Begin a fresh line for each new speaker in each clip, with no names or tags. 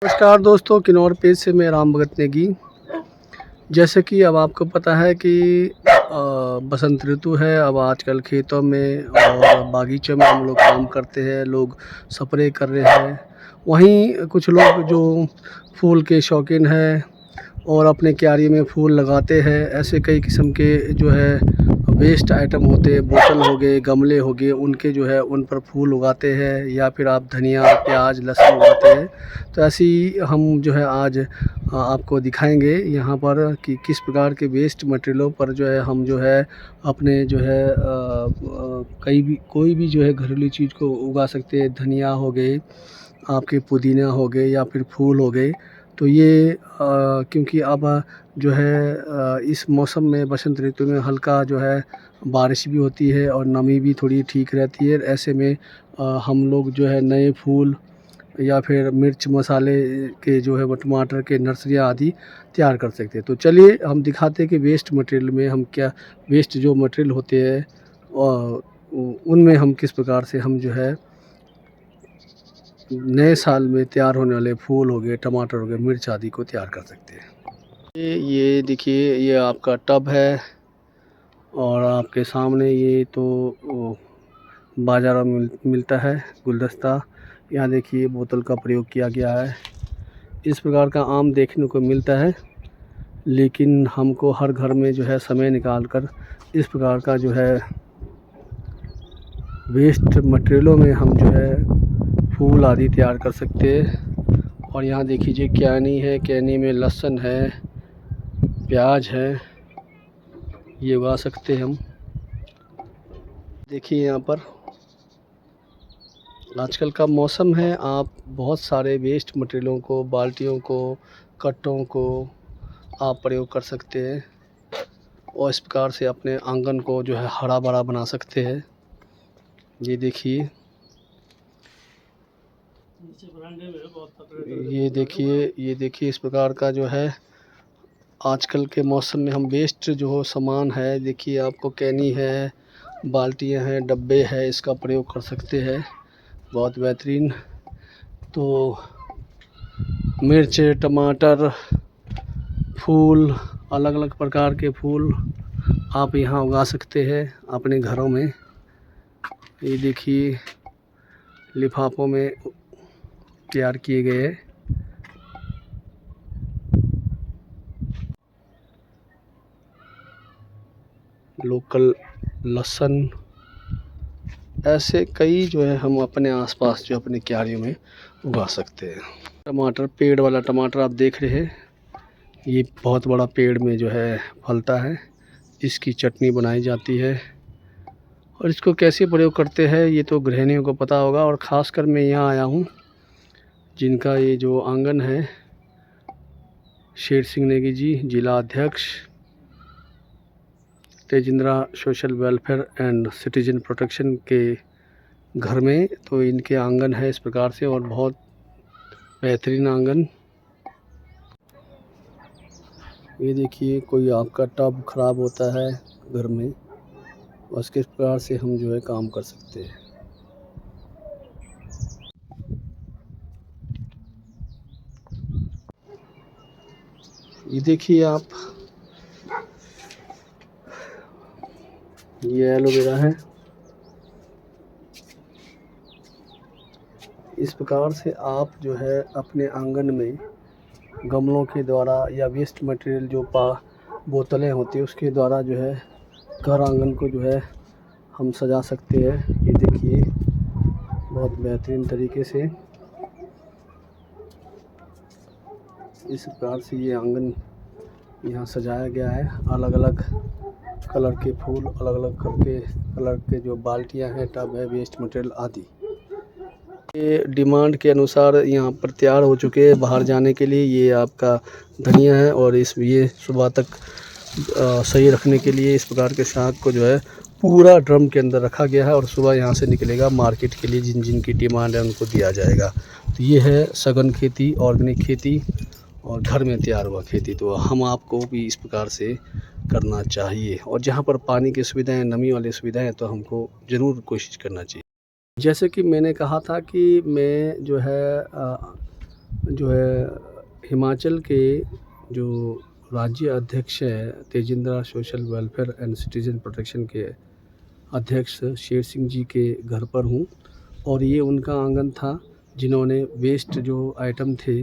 नमस्कार दोस्तों, किन्नौर पेज से मैं राम भगत नेगी। जैसे कि अब आपको पता है कि बसंत ऋतु है। अब आजकल खेतों में और बागीचों में हम लोग काम करते हैं, लोग स्प्रे कर रहे हैं। वहीं कुछ लोग जो फूल के शौकीन हैं और अपने क्यारी में फूल लगाते हैं। ऐसे कई किस्म के जो है वेस्ट आइटम होते हैं, बोतल हो गए, गमले हो गए, उनके जो है उन पर फूल उगाते हैं, या फिर आप धनिया, प्याज, लहसुन उगाते हैं। तो ऐसे ही हम जो है आज आपको दिखाएंगे यहाँ पर कि किस प्रकार के वेस्ट मटेरियलों पर जो है हम जो है अपने जो है कोई भी जो है घरेलू चीज़ को उगा सकते हैं। धनिया हो गए, आपके पुदीना हो गए, या फिर फूल हो गए। तो ये क्योंकि अब जो है इस मौसम में बसंत ऋतु में हल्का जो है बारिश भी होती है और नमी भी थोड़ी ठीक रहती है। ऐसे में हम लोग जो है नए फूल या फिर मिर्च मसाले के जो है वो टमाटर के नर्सरियाँ आदि तैयार कर सकते हैं। तो चलिए हम दिखाते हैं कि वेस्ट मटेरियल में हम क्या वेस्ट जो मटेरियल होते हैं उनमें हम किस प्रकार से हम जो है नए साल में तैयार होने वाले फूल हो गए, टमाटर हो गए, मिर्च आदि को तैयार कर सकते हैं। ये देखिए, ये आपका टब है और आपके सामने ये तो बाज़ारों में मिलता है गुलदस्ता। यहाँ देखिए बोतल का प्रयोग किया गया है। इस प्रकार का आम देखने को मिलता है, लेकिन हमको हर घर में जो है समय निकाल कर इस प्रकार का जो है वेस्ट मटेरियलों में हम जो है फूल आदि तैयार कर सकते हैं। और यहाँ देख लीजिए कैनी है, कैनी में लहसुन है, प्याज है, ये उगा सकते हैं हम। देखिए यहाँ पर आजकल का मौसम है, आप बहुत सारे वेस्ट मटेरियलों को, बाल्टियों को, कट्टों को आप प्रयोग कर सकते हैं और इस प्रकार से अपने आंगन को जो है हरा भरा बना सकते हैं। ये देखिए, ये देखिए इस प्रकार का जो है आजकल के मौसम में हम वेस्ट जो सामान है, देखिए आपको कैनी है, बाल्टियां हैं, डब्बे हैं, इसका प्रयोग कर सकते हैं। बहुत बेहतरीन। तो मिर्च, टमाटर, फूल, अलग अलग प्रकार के फूल आप यहाँ उगा सकते हैं अपने घरों में। ये देखिए लिफाफों में तैयार किए गए हैं। लोकल लहसुन, ऐसे कई जो है हम अपने आसपास जो अपने क्यारियों में उगा सकते हैं। टमाटर, पेड़ वाला टमाटर आप देख रहे हैं, ये बहुत बड़ा पेड़ में जो है फलता है। इसकी चटनी बनाई जाती है और इसको कैसे प्रयोग करते हैं ये तो गृहिणियों को पता होगा। और ख़ासकर मैं यहाँ आया हूँ जिनका ये जो आंगन है, शेर सिंह नेगी जी, जिला अध्यक्ष Tejindra social welfare and citizen protection के घर में। तो इनके आंगन है इस प्रकार से और बहुत बेहतरीन आंगन। ये देखिए, कोई आपका टब ख़राब होता है घर में, बस किस प्रकार से हम जो है काम कर सकते हैं। ये देखिए आप, ये एलोवेरा है। इस प्रकार से आप जो है अपने आंगन में गमलों के द्वारा या वेस्ट मटेरियल जो बोतलें होती है उसके द्वारा जो है घर आंगन को जो है हम सजा सकते हैं। ये देखिए बहुत बेहतरीन तरीके से इस प्रकार से ये आंगन यहाँ सजाया गया है। अलग अलग कलर के फूल, अलग अलग कलर के जो बाल्टियाँ हैं, टब है, वेस्ट मटेरियल आदि ये डिमांड के अनुसार यहाँ पर तैयार हो चुके हैं बाहर जाने के लिए। ये आपका धनिया है और ये सुबह तक सही रखने के लिए इस प्रकार के साग को जो है पूरा ड्रम के अंदर रखा गया है और सुबह यहाँ से निकलेगा मार्केट के लिए। जिन जिन की डिमांड है उनको दिया जाएगा। तो ये है सघन खेती, ऑर्गेनिक खेती और घर में तैयार हुआ खेती। तो हम आपको भी इस प्रकार से करना चाहिए और जहाँ पर पानी की सुविधाएँ, नमी वाली सुविधाएँ, तो हमको ज़रूर कोशिश करना चाहिए। जैसे कि मैंने कहा था कि मैं जो है जो है हिमाचल के जो राज्य अध्यक्ष है Tejindra social welfare and citizen protection के अध्यक्ष शेर सिंह जी के घर पर हूँ और ये उनका आंगन था जिन्होंने वेस्ट जो आइटम थे,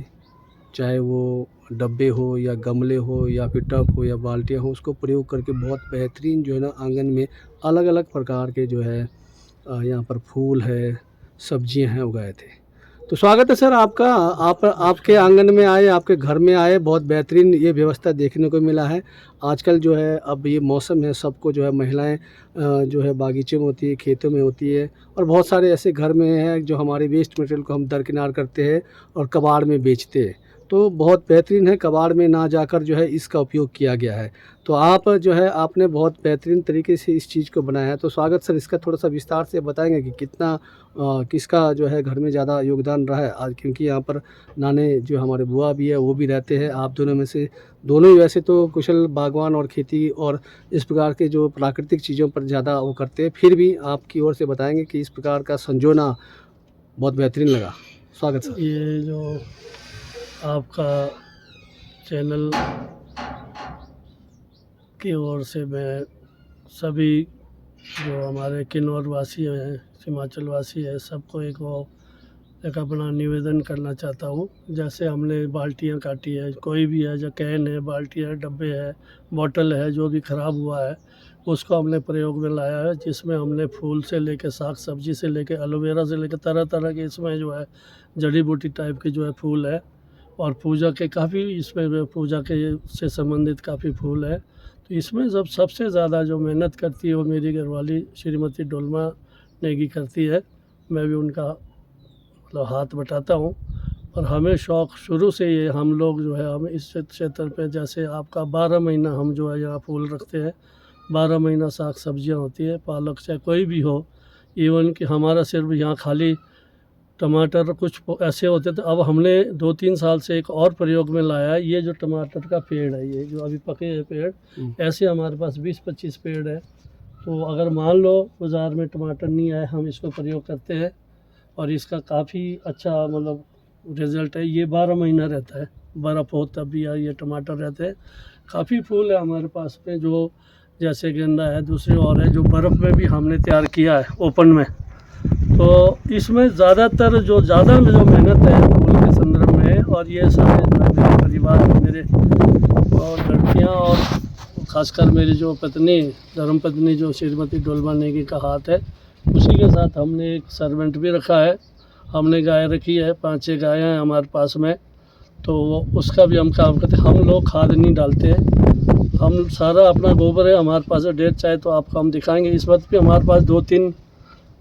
चाहे वो डब्बे हो या गमले हो या फिर टब हो या बाल्टियाँ हो, उसको प्रयोग करके बहुत बेहतरीन जो है ना आंगन में अलग अलग प्रकार के जो है यहाँ पर फूल है, सब्जियां हैं, उगाए थे। तो स्वागत है सर आपका। आपके आंगन में आए, आपके घर में आए, बहुत बेहतरीन ये व्यवस्था देखने को मिला है। आजकल जो है अब ये मौसम है, सबको जो है महिलाएं जो है बागीचे में होती है, खेतों में होती है और बहुत सारे ऐसे घर में हैं जो हमारे वेस्ट मटेरियल को हम दरकिनार करते हैं और कबाड़ में बेचते हैं। तो बहुत बेहतरीन है, कबाड़ में ना जाकर जो है इसका उपयोग किया गया है। तो आप जो है आपने बहुत बेहतरीन तरीके से इस चीज़ को बनाया है। तो स्वागत सर, इसका थोड़ा सा विस्तार से बताएंगे कि कितना किसका जो है घर में ज़्यादा योगदान रहा है आज, क्योंकि यहाँ पर नाने जो हमारे बुआ भी है वो भी रहते हैं, आप दोनों में से दोनों ही वैसे तो कुशल बागवान और खेती और इस प्रकार के जो प्राकृतिक चीज़ों पर ज़्यादा वो करते हैं, फिर भी आपकी ओर से बताएंगे कि इस प्रकार का संजोना बहुत बेहतरीन लगा। स्वागत सर।
ये जो आपका चैनल की ओर से मैं सभी जो हमारे किन्नौर वासी हैं, हिमाचल वासी है, सबको एक अपना निवेदन करना चाहता हूँ। जैसे हमने बाल्टियाँ काटी है, कोई भी है, जो कैन है, बाल्टी है, डब्बे है, बॉटल है, जो भी ख़राब हुआ है उसको हमने प्रयोग में लाया है, जिसमें हमने फूल से लेके साग सब्जी से लेके एलोवेरा से लेके तरह तरह के इसमें जो है जड़ी बूटी टाइप के जो है फूल है और पूजा के काफ़ी इसमें पूजा के से संबंधित काफ़ी फूल है। तो इसमें सबसे ज़्यादा जो मेहनत करती है वो मेरी घरवाली श्रीमती डोलमा नेगी करती है। मैं भी उनका मतलब हाथ बटाता हूँ और हमें शौक़ शुरू से ये हम लोग जो है हम इस क्षेत्र पे जैसे आपका 12 महीना हम जो है यहाँ फूल रखते हैं, 12 महीना साग सब्जियाँ होती है, पालक चाहे कोई भी हो। इवन कि हमारा सिर्फ यहाँ खाली टमाटर कुछ ऐसे होते थे, अब हमने 2-3 साल से एक और प्रयोग में लाया है। ये जो टमाटर का पेड़ है, ये जो अभी पके हैं पेड़, ऐसे हमारे पास 20-25 पेड़ है। तो अगर मान लो बाज़ार में टमाटर नहीं आए, हम इसको प्रयोग करते हैं और इसका काफ़ी अच्छा मतलब रिज़ल्ट है। ये 12 महीना रहता है, बर्फ़ हो तब भी ये टमाटर रहते हैं। काफ़ी फूल है हमारे पास में, जो जैसे गेंदा है, दूसरे और है जो बर्फ़ में भी हमने तैयार किया है ओपन में। तो इसमें ज़्यादातर जो मेहनत है फूल के संदर्भ में, और ये सारे जो है मेरे परिवार में मेरे और लड़कियाँ और ख़ासकर मेरी जो पत्नी धर्मपत्नी जो श्रीमती डोलमा नेगी का हाथ है, उसी के साथ हमने एक सर्वेंट भी रखा है। हमने गाय रखी है, 5-6 गायें हैं हमारे पास में, तो उसका भी हम काम करते हैं। हम लोग खाद नहीं डालते हैं, हम सारा अपना गोबर है हमारे पास है। डेट चाहे तो आपको हम दिखाएंगे। इस वक्त भी हमारे पास 2-3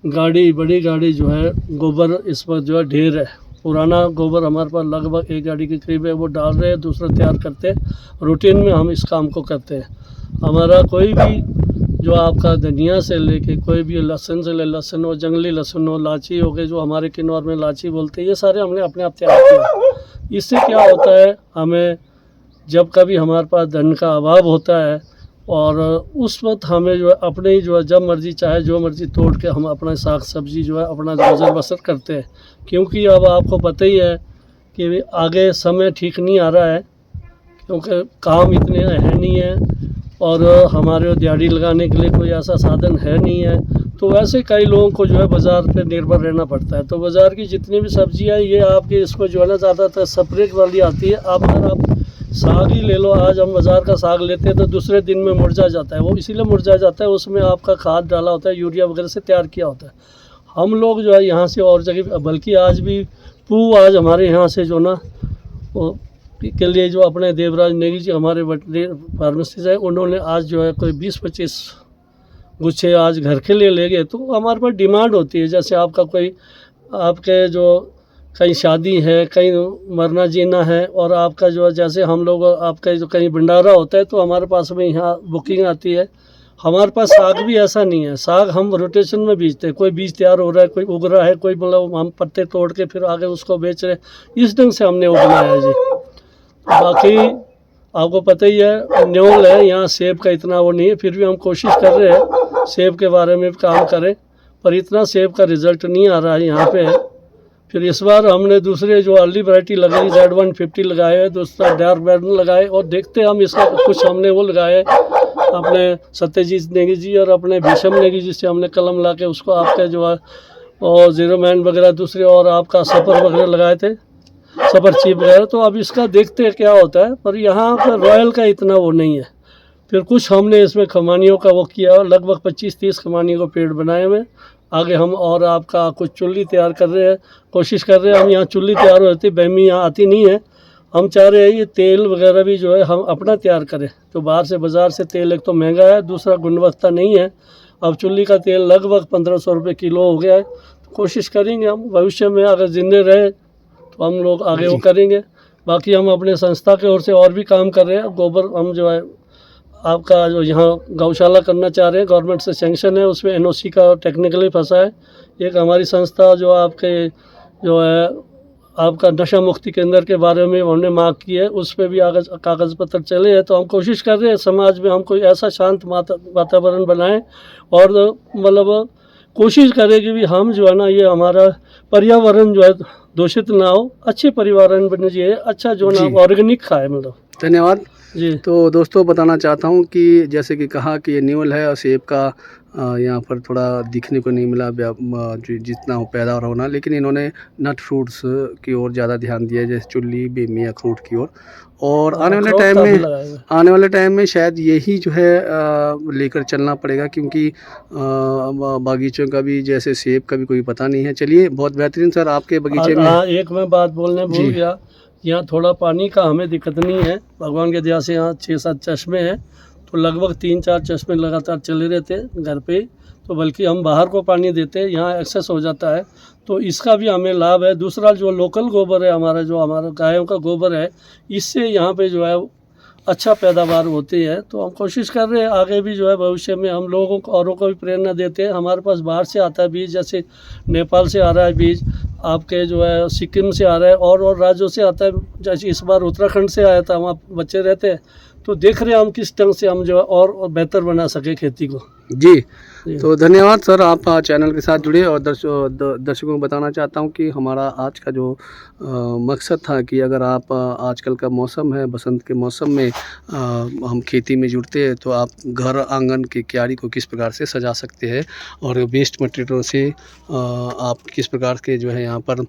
गाड़ी, बड़ी गाड़ी जो है गोबर इस वक्त जो है ढेर है। पुराना गोबर हमारे पास लगभग 1 गाड़ी के करीब है, वो डाल रहे हैं, दूसरा तैयार करते हैं। रूटीन में हम इस काम को करते हैं। हमारा कोई भी जो आपका धनिया से लेके कोई भी लहसुन से लहसुन हो, जंगली लहसुन हो, लाची हो गई, जो हमारे किन्नौर में लाची बोलते हैं, ये सारे हमने अपने आप तैयार किया। इससे क्या होता है, हमें जब कभी हमारे पास धन का अभाव होता है और उस वक्त हमें जो है अपने ही जो है जब मर्ज़ी चाहे जो मर्ज़ी तोड़ के हम अपना साग सब्ज़ी जो है अपना गुजर बसर करते हैं। क्योंकि अब आपको पता ही है कि आगे समय ठीक नहीं आ रहा है, क्योंकि काम इतने है नहीं है और हमारे दिहाड़ी लगाने के लिए कोई ऐसा साधन है नहीं है। तो वैसे कई लोगों को जो है बाज़ार पे निर्भर रहना पड़ता है। तो बाज़ार की जितनी भी सब्जियां ये आपके इसको जो है ना ज़्यादातर स्प्रे वाली आती है। अब अगर आप साग ही ले लो, आज हम बाज़ार का साग लेते हैं तो दूसरे दिन में मुरझा जाता है। वो इसीलिए मुरझा जाता है, उसमें आपका खाद डाला होता है, यूरिया वगैरह से तैयार किया होता है। हम लोग जो है यहाँ से और जगह, बल्कि आज भी आज हमारे यहाँ से जो ना के लिए जो अपने देवराज नेगी जी हमारे फार्मेसिस्ट है, उन्होंने आज जो है कोई 20-25 गुच्छे आज घर के लिए ले गए। तो हमारे पास डिमांड होती है, जैसे आपका कोई आपके जो कहीं शादी है, कहीं मरना जीना है, और आपका जो है जैसे हम लोग आपका जो कहीं भंडारा होता है तो हमारे पास में यहाँ बुकिंग आती है। हमारे पास साग भी ऐसा नहीं है, साग हम रोटेशन में बीजते हैं। कोई बीज तैयार हो रहा है, कोई उग रहा है, कोई मतलब हम पत्ते तोड़ के फिर आगे उसको बेच रहे हैं। इस ढंग से हमने उगना है जी। बाकी आपको पता ही है न्योल है, यहाँ सेब का इतना वो नहीं है, फिर भी हम कोशिश कर रहे हैं सेब के बारे में काम करें, पर इतना सेब का रिज़ल्ट नहीं आ रहा है यहाँ पे। फिर इस बार हमने दूसरे जो अर्ली वैरायटी लगाई Z150 लगाए है, दूसरा डार्क बैडन लगाए, और देखते हम इसका कुछ हमने वो लगाए अपने सत्यजीत नेगी जी और अपने भीषम नेगी जी से हमने कलम ला के उसको आपके जो है और जीरो मैन वगैरह दूसरे और आपका सपर वगैरह लगाए थे, सपर चीप वगैरह। तो अब इसका देखते हैं क्या होता है, पर यहाँ पर रॉयल का इतना वो नहीं है। फिर कुछ हमने इसमें खमानियों का वो किया, लगभग 25-30 खमानियों को पेड़ बनाए हुए। आगे हम और आपका कुछ चुल्ली तैयार कर रहे हैं, कोशिश कर रहे हैं हम यहाँ चुल्ली तैयार होती, बहमी यहाँ आती नहीं है। हम चाह रहे हैं ये तेल वगैरह भी जो है हम अपना तैयार करें। तो बाहर से बाज़ार से तेल एक तो महंगा है, दूसरा गुणवत्ता नहीं है। अब चुल्ली का तेल लगभग 1500 रुपये किलो हो गया है। तो कोशिश करेंगे हम भविष्य में अगर जिंदे रहे तो हम लोग आगे वो करेंगे। बाकी हम अपने संस्था की ओर से और भी काम कर रहे हैं। गोबर हम जो है आपका जो यहाँ गौशाला करना चाह रहे हैं, गवर्नमेंट से सैंक्शन है, उसमें NOC का टेक्निकली फंसा है। एक हमारी संस्था जो आपके जो है आपका नशा मुक्ति केंद्र के बारे में हमने मांग की है, उस पर भी कागज़ पत्र चले हैं। तो हम कोशिश कर रहे हैं समाज में हम कोई ऐसा शांत वातावरण बनाएं और मतलब कोशिश करें कि भी हम जो है ना ये हमारा पर्यावरण जो है दूषित ना हो, अच्छे पर्यावरण बन जाए, अच्छा जो ना ऑर्गेनिक खाए मतलब।
धन्यवाद
जी।
तो दोस्तों बताना चाहता हूँ कि जैसे कि कहा कि ये न्यूल है और सेब का यहाँ पर थोड़ा दिखने को नहीं मिला जितना हो पैदावार होना, लेकिन इन्होंने नट फ्रूट्स की ओर ज़्यादा ध्यान दिया, जैसे चुल्ली बेमी अखरूट की ओर। और आने वाले टाइम में शायद यही जो है लेकर चलना पड़ेगा, क्योंकि बागीचों का भी जैसे सेब का भी कोई पता नहीं है। चलिए बहुत बेहतरीन सर आपके बगीचे में।
हाँ, एक मैं बात बोलने भूल गया, यहाँ थोड़ा पानी का हमें दिक्कत नहीं है, भगवान के दया से यहाँ 6-7 चश्मे हैं। तो लगभग 3-4 चश्मे लगातार चले रहते हैं घर पे, तो बल्कि हम बाहर को पानी देते हैं, यहाँ एक्सेस हो जाता है, तो इसका भी हमें लाभ है। दूसरा जो लोकल गोबर है हमारा, जो हमारा गायों का गोबर है, इससे यहाँ पे जो है अच्छा पैदावार होती है। तो हम कोशिश कर रहे हैं आगे भी जो है भविष्य में हम लोगों को औरों को भी प्रेरणा देते हैं। हमारे पास बाहर से आता है बीज, जैसे नेपाल से आ रहा है बीज, आपके जो है सिक्किम से आ रहा है, और राज्यों से आता है। जैसे इस बार उत्तराखंड से आया था, वहाँ बच्चे रहते हैं। तो देख रहे हैं हम किस ढंग से हम जो है और बेहतर बना सके खेती को। जी
तो धन्यवाद सर, आप चैनल के साथ जुड़े। और दर्शकों को बताना चाहता हूं कि हमारा आज का जो मकसद था कि अगर आप आजकल का मौसम है, बसंत के मौसम में हम खेती में जुड़ते हैं, तो आप घर आंगन की क्यारी को किस प्रकार से सजा सकते हैं और वेस्ट मटेरियल से आप किस प्रकार के जो है यहाँ पर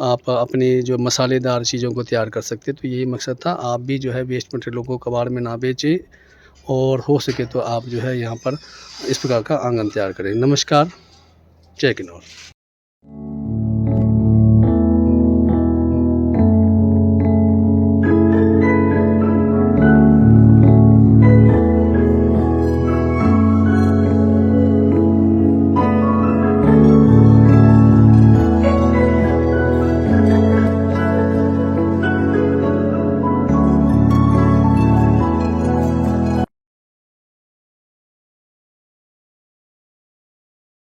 आप अपनी जो मसालेदार चीज़ों को तैयार कर सकते हैं। तो यही मकसद था, आप भी जो है वेस्ट मटेरियल को कबाड़ में ना बेचें और हो सके तो आप जो है यहाँ पर इस प्रकार का आंगन तैयार करें। नमस्कार, जय किन्नौर।